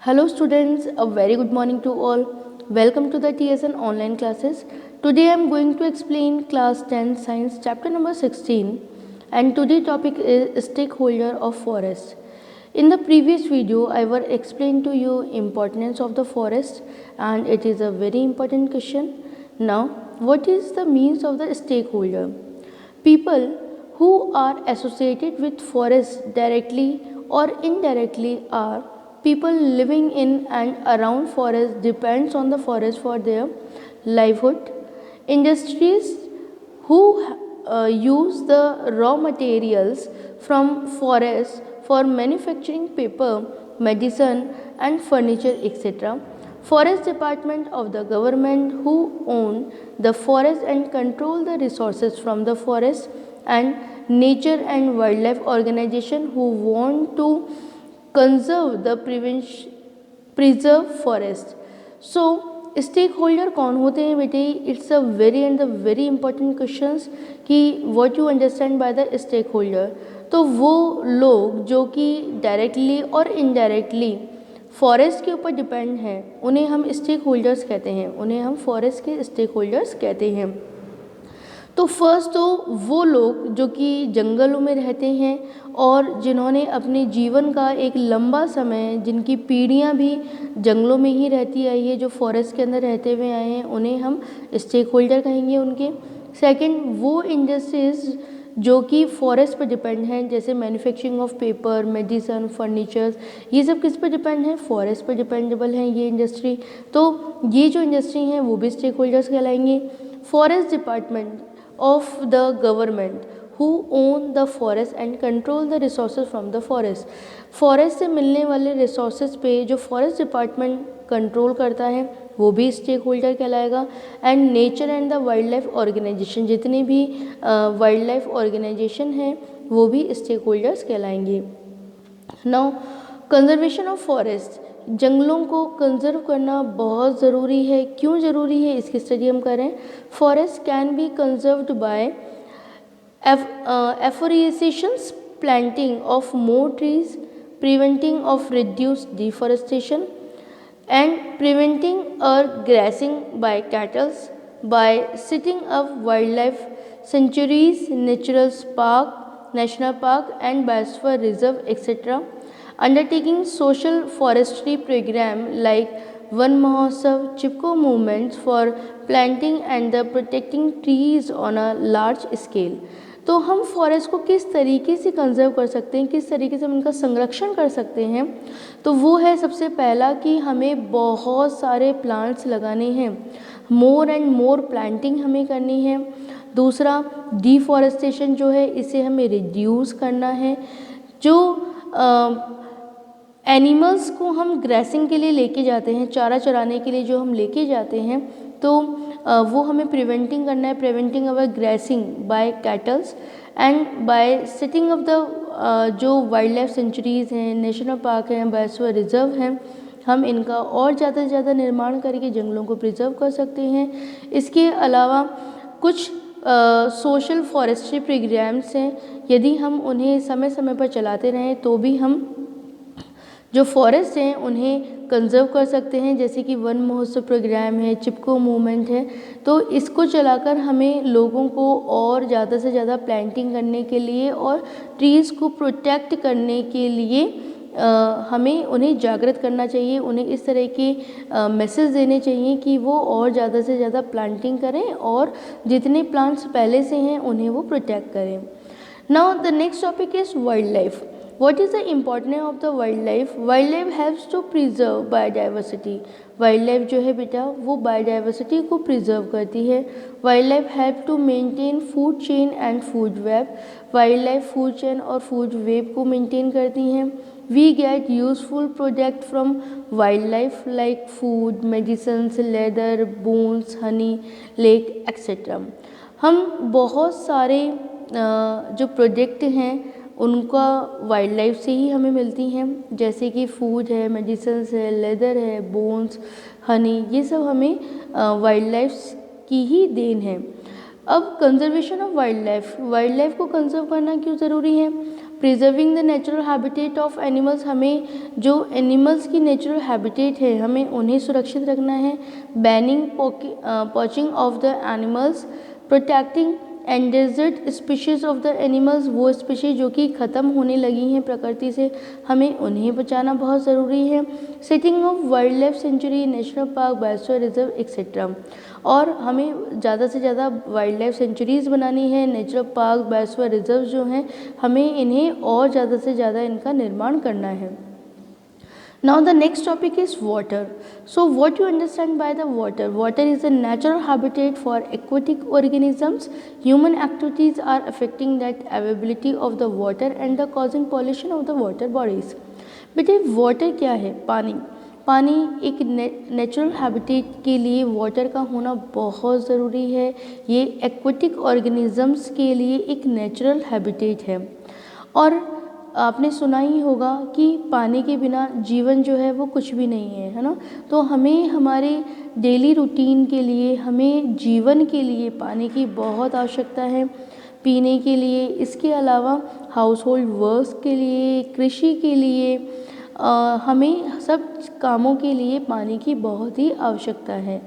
Hello students, a very good morning to all. Welcome to the TSN online classes. Today I am going to explain class 10 science chapter number 16 and today topic is stakeholder of forest. In the previous video I will explain to you importance of the forest and it is a very important question. Now what is the means of the stakeholder? People who are associated with forest directly or indirectly are people living in and around forest depends on the forest for their livelihood. Industries who use the raw materials from forest for manufacturing paper, medicine and furniture etc. Forest department of the government who own the forest and control the resources from the forest, and nature and wildlife organization who want to conserve the preserve forest. So stake कौन होते हैं बेटे? It's a very and the very important questions कि what you understand by the stakeholder. तो वो लोग जो कि डायरेक्टली और इनडायरेक्टली फॉरेस्ट के ऊपर डिपेंड हैं उन्हें हम स्टेक होल्डर्स कहते हैं, उन्हें हम फॉरेस्ट के स्टेक होल्डर्स कहते हैं. तो फर्स्ट तो वो लोग जो कि जंगलों में रहते हैं और जिन्होंने अपने जीवन का एक लंबा समय, जिनकी पीढ़ियां भी जंगलों में ही रहती आई है, जो फॉरेस्ट के अंदर रहते हुए आए हैं, उन्हें हम स्टेक होल्डर कहेंगे उनके. सेकंड, वो इंडस्ट्रीज जो कि फॉरेस्ट पर डिपेंड हैं, जैसे manufacturing of paper, medicine, furnitures, ये सब किस पर डिपेंड हैं? फॉरेस्ट पर डिपेंडेबल हैं ये इंडस्ट्री. तो ये जो इंडस्ट्री हैं वो भी स्टेक होल्डर्स कहलाएंगे. Forest department of the government who own the forest and control the resources from the forest. Forest से मिलने वाले रिसोर्सेज पे जो फॉरेस्ट डिपार्टमेंट कंट्रोल करता है वो भी स्टेक होल्डर कहलाएगा. And nature and the wildlife organisation, जितने भी वाइल्ड लाइफ ऑर्गेनाइजेशन हैं वो भी स्टेक होल्डर्स कहलाएंगे. नाउ कंजर्वेशन ऑफ फॉरेस्ट, जंगलों को कंजर्व करना बहुत ज़रूरी है. क्यों ज़रूरी है इसकी स्टडी हम करें. Forest can be conserved by afforestations, planting of more trees, preventing of reduced deforestation and preventing grazing by cattles, by setting up wildlife sanctuaries, national park and biosphere reserve et cetera. Undertaking social forestry program like Van Mahotsav, Chipko movements for planting and the protecting trees on a large scale. तो हम forest को किस तरीके से conserve कर सकते हैं, किस तरीके से हम उनका संरक्षण कर सकते हैं. तो वो है सबसे पहला कि हमें बहुत सारे प्लांट्स लगाने हैं, मोर एंड मोर प्लांटिंग हमें करनी है. दूसरा, डिफॉरेस्टेशन जो है इसे हमें रिड्यूस करना है. जो एनिमल्स को हम ग्रेसिंग के लिए लेके जाते हैं, चारा चराने के लिए जो हम लेके जाते हैं, तो वो हमें प्रिवेंटिंग करना है, preventing our grazing by cattles and by setting of the जो वाइल्ड लाइफ सेंचुरीज़ हैं, नेशनल पार्क हैं, बायोस्फीयर रिजर्व हैं, हम इनका और ज़्यादा से ज़्यादा निर्माण करके जंगलों को प्रिजर्व कर सकते हैं. इसके अलावा कुछ सोशल फॉरेस्ट्री प्रोग्राम्स हैं, यदि हम उन्हें समय समय पर चलाते रहें तो भी हम जो फॉरेस्ट हैं उन्हें कंजर्व कर सकते हैं. जैसे कि वन महोत्सव प्रोग्राम है, चिपको मूवमेंट है, तो इसको चलाकर हमें लोगों को और ज़्यादा से ज़्यादा प्लांटिंग करने के लिए और ट्रीज़ को प्रोटेक्ट करने के लिए हमें उन्हें जागृत करना चाहिए. उन्हें इस तरह के मैसेज देने चाहिए कि वो और ज़्यादा से ज़्यादा प्लांटिंग करें और जितने प्लांट्स पहले से हैं उन्हें वो प्रोटेक्ट करें. Now the next topic is wild life. What is the importance of the wildlife? Wildlife helps to preserve biodiversity. Wildlife जो है बेटा वो biodiversity को preserve करती है. Wildlife help to maintain food chain and food web. Wildlife food chain और food web को maintain करती हैं. We get useful product from wildlife like food, medicines, leather, bones, honey, lake, etc. हम बहुत सारे जो प्रोडक्ट हैं उनका वाइल्ड लाइफ से ही हमें मिलती हैं, जैसे कि फूड है, मेडिसिन्स है, लेदर है, बोन्स, हनी, ये सब हमें वाइल्ड लाइफ की ही देन है. अब कंजर्वेशन ऑफ वाइल्ड लाइफ को कंजर्व करना क्यों ज़रूरी है. Preserving the natural habitat of animals, हमें जो एनिमल्स की नेचुरल हैबिटेट है हमें उन्हें सुरक्षित रखना है। Banning poaching of the animals, protecting endangered species of the animals, वो स्पीशीज जो कि ख़त्म होने लगी हैं प्रकृति से, हमें उन्हें बचाना बहुत ज़रूरी है। Setting of wild life sanctuary, national park, biosphere reserve etcetera, और हमें ज़्यादा से ज़्यादा वाइल्ड लाइफ सेंचुरीज़ बनानी है, नेचुरल पार्क, बायोस्फीयर रिजर्व जो हैं हमें इन्हें और ज़्यादा से ज़्यादा इनका निर्माण करना है। Now the next topic is water. So what you understand by the water? Water is a natural habitat for aquatic organisms. Human activities are affecting that availability of the water and the causing pollution of the water bodies. बेटे water क्या है? पानी। पानी एक natural habitat के लिए water का होना बहुत ज़रूरी है। ये एक्वाटिक ऑर्गेनिजम्स के लिए एक नेचुरल हैबिटेट है। और आपने सुना ही होगा कि पानी के बिना जीवन जो है वो कुछ भी नहीं है ना। तो हमें हमारे डेली रूटीन के लिए, हमें जीवन के लिए पानी की बहुत आवश्यकता है, पीने के लिए, इसके अलावा हाउस होल्ड वर्क्स के लिए, कृषि के लिए, हमें सब कामों के लिए पानी की बहुत ही आवश्यकता है।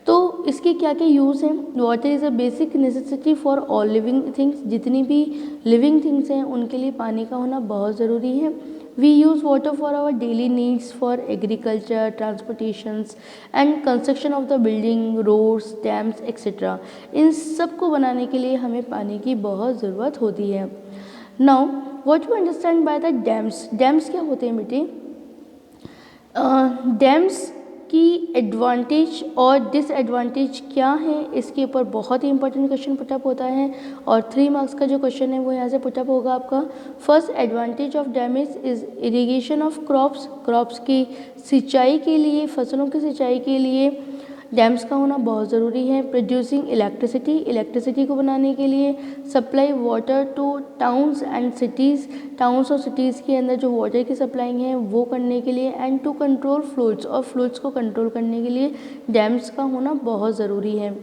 तो इसके क्या क्या यूज़ हैं? Water is a basic necessity for all living things, जितनी भी लिविंग थिंग्स हैं उनके लिए पानी का होना बहुत ज़रूरी है। We use water for our daily needs, for agriculture, transportations and construction of the building, roads, dams et cetera. इन सब को बनाने के लिए हमें पानी की बहुत ज़रूरत होती है। Now what you understand by the dams? Dams क्या होते हैं बेटे? डैम्स की एडवांटेज और डिसएडवांटेज क्या है, इसके ऊपर बहुत ही इंपॉर्टेंट क्वेश्चन पुटअप होता है और 3 मार्क्स का जो क्वेश्चन है वो यहाँ से पुटअप होगा आपका। First advantage of damage is irrigation of crops, crops की सिंचाई के लिए, फसलों की सिंचाई के लिए डैम्स का होना बहुत ज़रूरी है। प्रोड्यूसिंग इलेक्ट्रिसिटी, इलेक्ट्रिसिटी को बनाने के लिए। Supply water two towns and cities, towns और सिटीज़ के अंदर जो वाटर की सप्लाई है वो करने के लिए। एंड टू कंट्रोल फ्लूड्स, और फ्लूड्स को कंट्रोल करने के लिए डैम्स का होना बहुत ज़रूरी है।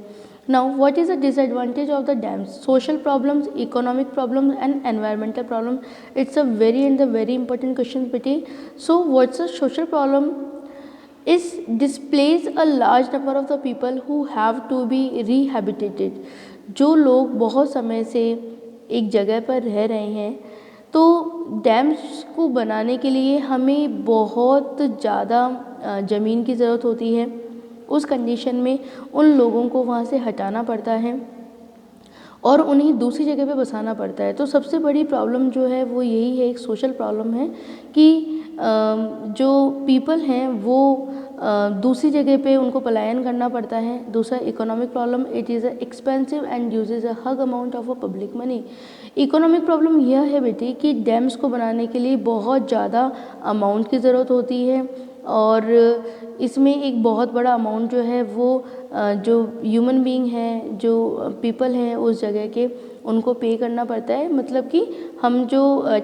Now what is the disadvantage of the dams? Social problems, economic problems and environmental problem. It's a very important question बेटे। So what's a social problem? is displace a large number of the people who have to be rehabilitated। जो लोग बहुत समय से एक जगह पर रह रहे हैं, तो डैम्स को बनाने के लिए हमें बहुत ज़्यादा ज़मीन की ज़रूरत होती है। उस कंडीशन में उन लोगों को वहाँ से हटाना पड़ता है और उन्हें दूसरी जगह पे बसाना पड़ता है। तो सबसे बड़ी प्रॉब्लम जो है वो यही है, एक सोशल प्रॉब्लम है कि जो पीपल हैं वो दूसरी जगह पे उनको पलायन करना पड़ता है। दूसरा economic problem, it is expensive and usage a hug amount of a public money. Economic problem यह है बेटी कि डैम्स को बनाने के लिए बहुत ज़्यादा अमाउंट की ज़रूरत होती है और इसमें एक बहुत बड़ा अमाउंट जो है वो जो ह्यूमन बीइंग हैं, जो पीपल हैं उस जगह के, उनको पे करना पड़ता है। मतलब कि हम जो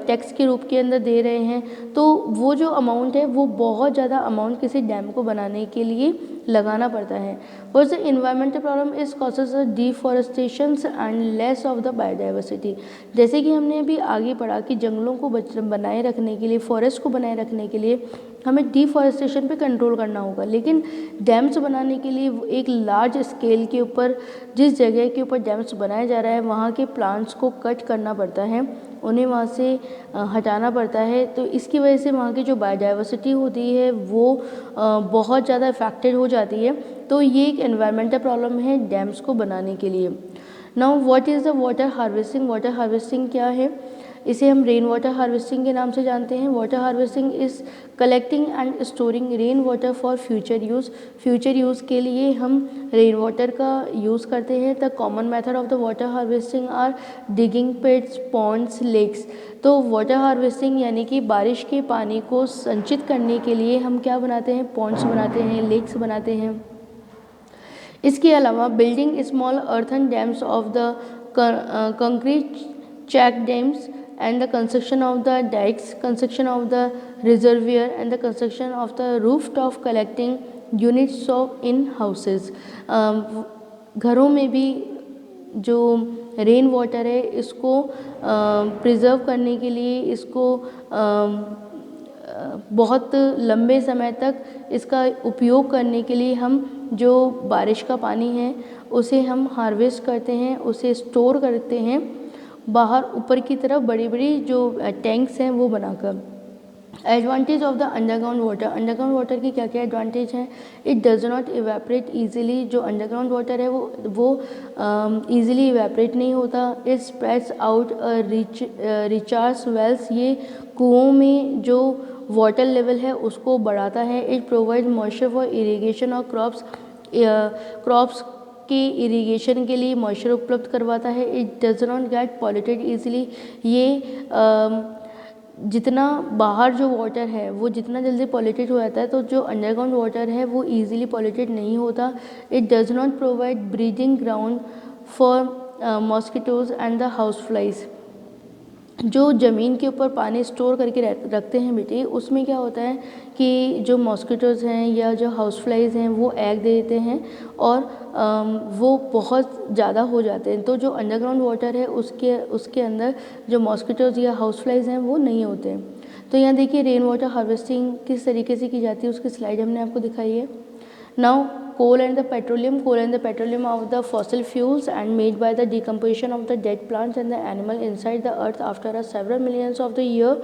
टैक्स के रूप के अंदर दे रहे हैं, तो वो जो अमाउंट है वो बहुत ज़्यादा अमाउंट किसी डैम को बनाने के लिए लगाना पड़ता है। और the environmental problem is causes deforestation and less of the biodiversity. जैसे कि हमने अभी आगे पढ़ा कि जंगलों को बनाए रखने के लिए, फॉरेस्ट को बनाए रखने के लिए हमें डिफॉरेस्टेशन पे कंट्रोल करना होगा, लेकिन डैम्स बनाने के लिए एक लार्ज स्केल के ऊपर, जिस जगह के ऊपर डैम्स बनाया जा रहा है वहाँ के प्लांट्स को कट करना पड़ता है, उन्हें वहाँ से हटाना पड़ता है। तो इसकी वजह से वहाँ की जो बायोडाइवर्सिटी होती है वो बहुत ज़्यादा अफेक्टेड हो जाती है। तो ये एक एनवायरमेंटल प्रॉब्लम है डैम्स को बनाने के लिए। Now what is the water harvesting? Water harvesting क्या है? इसे हम रेन वाटर हार्वेस्टिंग के नाम से जानते हैं। Water harvesting is collecting and storing rain water for future use. Future use के लिए हम रेन वाटर का यूज़ करते हैं। The common method of the water harvesting are digging pits, ponds, lakes. तो वाटर हार्वेस्टिंग यानी कि बारिश के पानी को संचित करने के लिए हम क्या बनाते हैं? पॉन्ड्स बनाते हैं, लेक्स बनाते हैं। इसके अलावा building small earthen dams of the concrete check dams and the construction of the dikes, construction of the reservoir and the construction of the rooftop collecting units of in houses। घरों में भी जो rain water है इसको preserve करने के लिए, इसको बहुत लंबे समय तक इसका उपयोग करने के लिए हम जो बारिश का पानी है उसे हम हार्वेस्ट करते हैं, उसे स्टोर करते हैं बाहर ऊपर की तरफ बड़ी बड़ी जो टैंक्स हैं वो बनाकर। Advantage of the underground water, underground water की क्या क्या एडवांटेज हैं? It does not evaporate easily, जो अंडरग्राउंड वाटर है वो ईजिली इवेपरेट नहीं होता। It spreads out recharge wells, ये कुओं में जो वाटर लेवल है उसको बढ़ाता है। It provide moisture for irrigation और क्रॉप्स के इरीगेशन के लिए मॉइस्चर उपलब्ध करवाता है। It does not gate polluted easily, ये जितना बाहर जो वाटर है वो जितना जल्दी पॉल्यूटेड हो जाता है तो जो अंडरग्राउंड वाटर है वो ईजिली पॉल्यूटेड नहीं होता। It does not provide breeding ground for mosquitoes and the house flies. जो ज़मीन के ऊपर पानी स्टोर करके रखते हैं बेटे, उसमें क्या होता है कि जो मॉस्किटोज़ हैं या जो हाउस फ्लाइज हैं वो एग दे देते हैं और वो बहुत ज़्यादा हो जाते हैं। तो जो अंडरग्राउंड वाटर है उसके अंदर जो मॉस्किटोज़ या हाउस फ्लाइज हैं वो नहीं होते हैं। तो यहाँ देखिए रेन वाटर हार्वेस्टिंग किस तरीके से की जाती है उसकी स्लाइड हमने आपको दिखाई है। Now coal and the petroleum of the fossil fuels and made by the decomposition of the dead plants and the animal inside the earth after several millions of the year,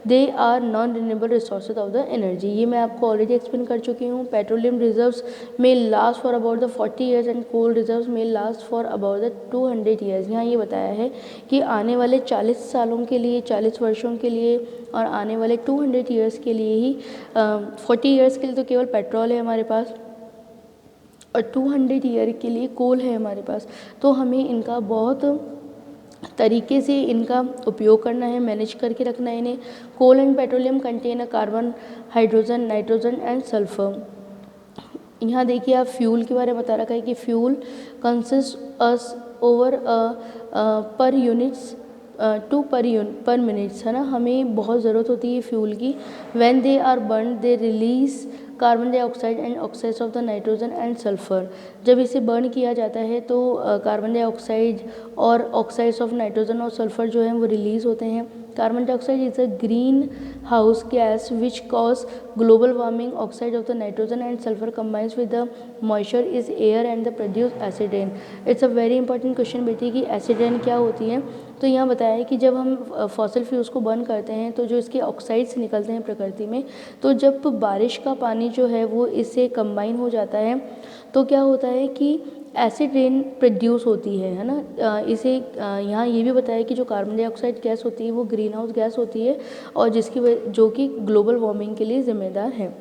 they are non-renewable resources of the energy। ये मैं आपको already explain कर चुकी हूँ। Petroleum reserves में last for about the 40 years and coal reserves में last for about the 200 years. यहाँ ये बताया है कि आने वाले 40 सालों के लिए, 40 वर्षों के लिए और आने वाले 200 ईयर्स के लिए ही 40 ईयर्स के लिए तो केवल पेट्रोल है हमारे पास और 200 ईयर के लिए कोल है हमारे पास। तो हमें इनका बहुत तरीके से इनका उपयोग करना है, मैनेज करके रखना है इन्हें। Coal and petroleum contain carbon, hydrogen, nitrogen and sulphur. यहाँ देखिए आप फ्यूल के बारे में बता रखा है कि fuel consist us over per units to per minutes, है ना। हमें बहुत ज़रूरत होती है फ्यूल की। When they are burn they release carbon dioxide and oxides of the nitrogen and sulphur. जब इसे बर्न किया जाता है तो कार्बन डाइऑक्साइड और ऑक्साइड्स ऑफ नाइट्रोजन और सल्फर जो हैं वो रिलीज़ होते हैं। Carbon dioxide is a greenhouse gas which cause global warming. Oxide of the nitrogen and sulphur combines with the moisture is air and the produce acid rain। It's a very important question बेटी कि acid rain क्या होती है। तो यहाँ बताया है कि जब हम फॉसिल फ्यूल्स को बर्न करते हैं तो जो इसके ऑक्साइड्स निकलते हैं प्रकृति में, तो जब बारिश का पानी जो है वो इससे कंबाइन हो जाता है तो क्या होता है कि एसिड रेन प्रोड्यूस होती है ना। इसे यहाँ ये भी बताया कि जो कार्बन डाइऑक्साइड गैस होती है वो ग्रीन हाउस गैस होती है और जो कि ग्लोबल वार्मिंग के लिए ज़िम्मेदार है।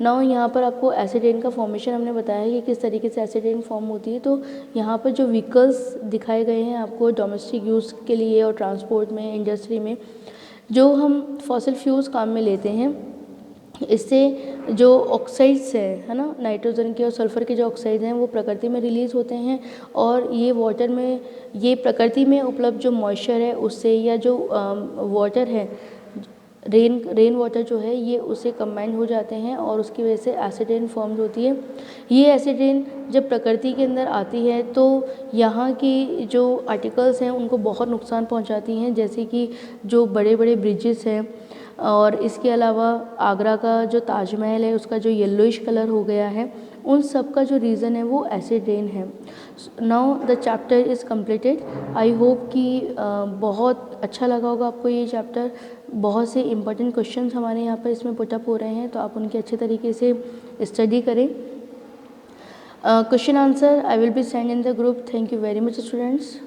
नाउ यहाँ पर आपको एसिड रेन का फॉर्मेशन हमने बताया है कि किस तरीके से एसिड रेन फॉर्म होती है। तो यहाँ पर जो व्हीकल्स दिखाए गए हैं आपको डोमेस्टिक यूज़ के लिए और ट्रांसपोर्ट में, इंडस्ट्री में जो हम फॉसिल फ्यूल्स काम में लेते हैं, इससे जो ऑक्साइड्स है ना, नाइट्रोजन के और सल्फ़र के जो ऑक्साइड हैं वो प्रकृति में रिलीज़ होते हैं और ये वाटर में, ये प्रकृति में उपलब्ध जो मॉइस्चर है उससे या जो वाटर है रेन वाटर जो है ये उससे कंबाइन हो जाते हैं और उसकी वजह से एसिड रेन फॉर्म होती है। ये एसिड रेन जब प्रकृति के अंदर आती है तो यहाँ की जो आर्टिकल्स हैं उनको बहुत नुकसान पहुँचाती हैं, जैसे कि जो बड़े बड़े ब्रिजेस हैं और इसके अलावा आगरा का जो ताजमहल है उसका जो येलोइश कलर हो गया है, उन सब का जो रीज़न है वो एसिड रेन है। Now the chapter is completed. I hope कि बहुत अच्छा लगा होगा आपको ये चैप्टर। बहुत से इंपॉर्टेंट क्वेश्चंस हमारे यहाँ पर इसमें पुटअप हो रहे हैं तो आप उनके अच्छे तरीके से स्टडी करें। Question answer I will be send in the group. Thank you very much students.